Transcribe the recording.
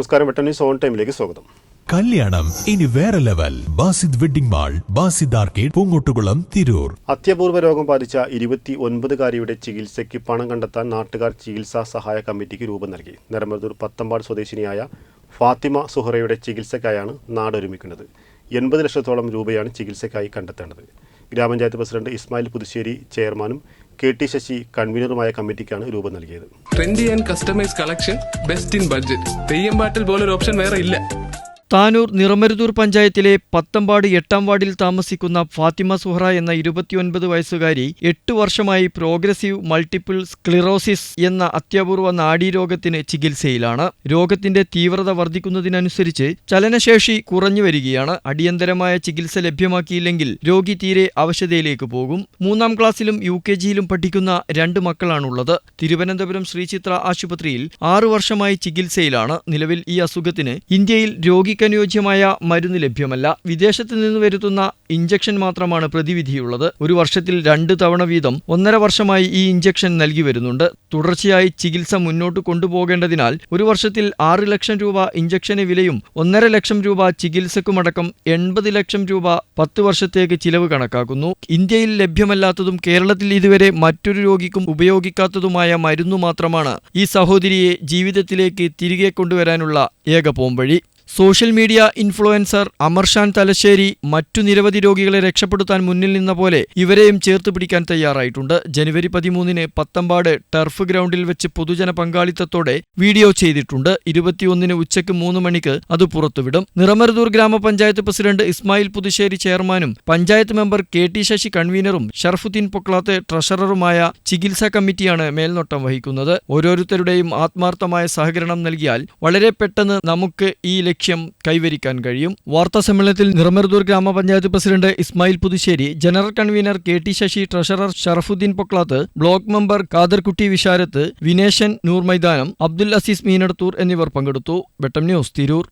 നമസ്കാരം, വെട്ടം news on ടൈമിലേക്ക് സ്വാഗതം. കല്യാണം ഇനി വേറെ level. Basid wedding mall, Basid arcade, Poonkottukulam, Tirur. അത്യപൂർവ രോഗം ബാധിച്ച 29കാരിയുടെ ചികിത്സയ്ക്ക് പണം കണ്ടെത്താൻ നാട്ടുകാർ ചികിത്സാ സഹായ കമ്മിറ്റിക്ക് രൂപം നൽകി. നിറമരുതൂർ പത്തമ്പാട് സ്വദേശിനിയായ ഫാത്തിമ സുഹറയുടെ ചികിത്സയ്ക്കായാണ് നാടൊരുമിക്കുന്നത്. 80 ലക്ഷത്തോളം രൂപയാണ് ചികിത്സയ്ക്കായി കണ്ടെത്തേണ്ടത്. ഗ്രാമപഞ്ചായത്ത് പ്രസിഡന്റ് ഇസ്മായിൽ പുതുശ്ശേരി ചെയർമാനും KT ശശി കൺവീനറുമായ കമ്മിറ്റിക്കാണ് രൂപം നൽകിയത്. Trendy and customise collection, best in budget. Theyyam പാട്ടിൽ പോലൊരു ഓപ്ഷൻ വേറെ ഇല്ല. താനൂർ നിറമരുതൂർ പഞ്ചായത്തിലെ പത്തമ്പാട് 8ാം വാർഡിൽ താമസിക്കുന്ന ഫാത്തിമ സുഹറ എന്ന 29 വയസ്സുകാരി 8 വർഷമായി പ്രോഗ്രസീവ് മൾട്ടിപ്പിൾ സ്ക്ലിറോസിസ് എന്ന അത്യപൂർവ നാഡീരോഗത്തിന് ചികിത്സയിലാണ്. രോഗത്തിന്റെ തീവ്രത വർദ്ധിക്കുന്നതിനനുസരിച്ച് ചലനശേഷി കുറഞ്ഞു വരികയാണ്. അടിയന്തരമായ ചികിത്സ ലഭ്യമാക്കിയില്ലെങ്കിൽ രോഗി തീരെ അവശതയിലേക്ക് പോകും. 3ാം ക്ലാസ്സിലും UKGയിലും പഠിക്കുന്ന 2 മക്കളാണുള്ളത്. തിരുവനന്തപുരം ശ്രീചിത്ര ആശുപത്രിയിൽ 6 വർഷമായി ചികിത്സയിലാണ്. നിലവിൽ ഈ അസുഖത്തിന് ഇന്ത്യയിൽ രോഗിക്കനുയോജ്യമായ മരുന്ന് ലഭ്യമല്ല. വിദേശത്ത് നിന്ന് വരുത്തുന്ന ഇഞ്ചക്ഷൻ മാത്രമാണ് പ്രതിവിധിയുള്ളത്. ഒരു വർഷത്തിൽ 2 തവണ വീതം 1.5 വർഷമായി ഈ ഇഞ്ചക്ഷൻ നൽകി വരുന്നുണ്ട്. തുടർച്ചയായി ചികിത്സ മുന്നോട്ട് കൊണ്ടുപോകേണ്ടതിനാൽ ഒരു വർഷത്തിൽ 6 ലക്ഷം രൂപ ഇഞ്ചക്ഷന് വിലയും 1.5 ലക്ഷം രൂപ ചികിത്സക്കുമടക്കം 80 ലക്ഷം രൂപ 10 വർഷത്തേക്ക് ചിലവ് കണക്കാക്കുന്നു. ഇന്ത്യയിൽ ലഭ്യമല്ലാത്തതും കേരളത്തിൽ ഇതുവരെ മറ്റൊരു രോഗിക്കും ഉപയോഗിക്കാത്തതുമായ മരുന്നു മാത്രമാണ് ഈ സഹോദരിയെ ജീവിതത്തിലേക്ക് തിരികെ കൊണ്ടുവരാനുള്ള ഏക പോംവഴി. Social media influencer Amarshan Thalassery മറ്റു നിരവധി രോഗികളെ രക്ഷപ്പെടുത്താൻ മുന്നിൽ നിന്ന പോലെ ഇവരെയും ചേർത്ത് പിടിക്കാൻ തയ്യാറായിട്ടുണ്ട്. ജനുവരി 13 പത്തമ്പാട് ടർഫ് ഗ്രൗണ്ടിൽ വെച്ച് പൊതുജന പങ്കാളിത്തത്തോടെ വീഡിയോ ചെയ്തിട്ടുണ്ട്. 21 ഉച്ചയ്ക്ക് 3 മണിക്ക് അത് പുറത്തുവിടും. നിറമരുതൂർ ഗ്രാമപഞ്ചായത്ത് പ്രസിഡന്റ് ഇസ്മായിൽ പുതുശ്ശേരി ചെയർമാനും പഞ്ചായത്ത് മെമ്പർ KT ശശി കൺവീനറും ഷർഫുദ്ദീൻ പൊക്ലാത്ത് ട്രഷററുമായ ചികിത്സാ കമ്മിറ്റിയാണ് മേൽനോട്ടം വഹിക്കുന്നത്. ഓരോരുത്തരുടെയും ആത്മാർത്ഥമായ സഹകരണം നൽകിയാൽ വളരെ പെട്ടെന്ന് നമുക്ക് ഈ ലക്ഷ്യം കൈവരിക്കാൻ കഴിയും. വാർത്താ സമ്മേളനത്തിൽ Niramaruthur grama panchayat president Ismail Puthussery, general convener KT Sasi, treasurer Sharafudheen Poklath, block member Khaderkutty Visharath, Vineshan Noor Maithanam, Abdul Azeez Meenadathur എന്നിവർ പങ്കെടുത്തു. വെട്ടം ന്യൂസ്, തിരൂർ.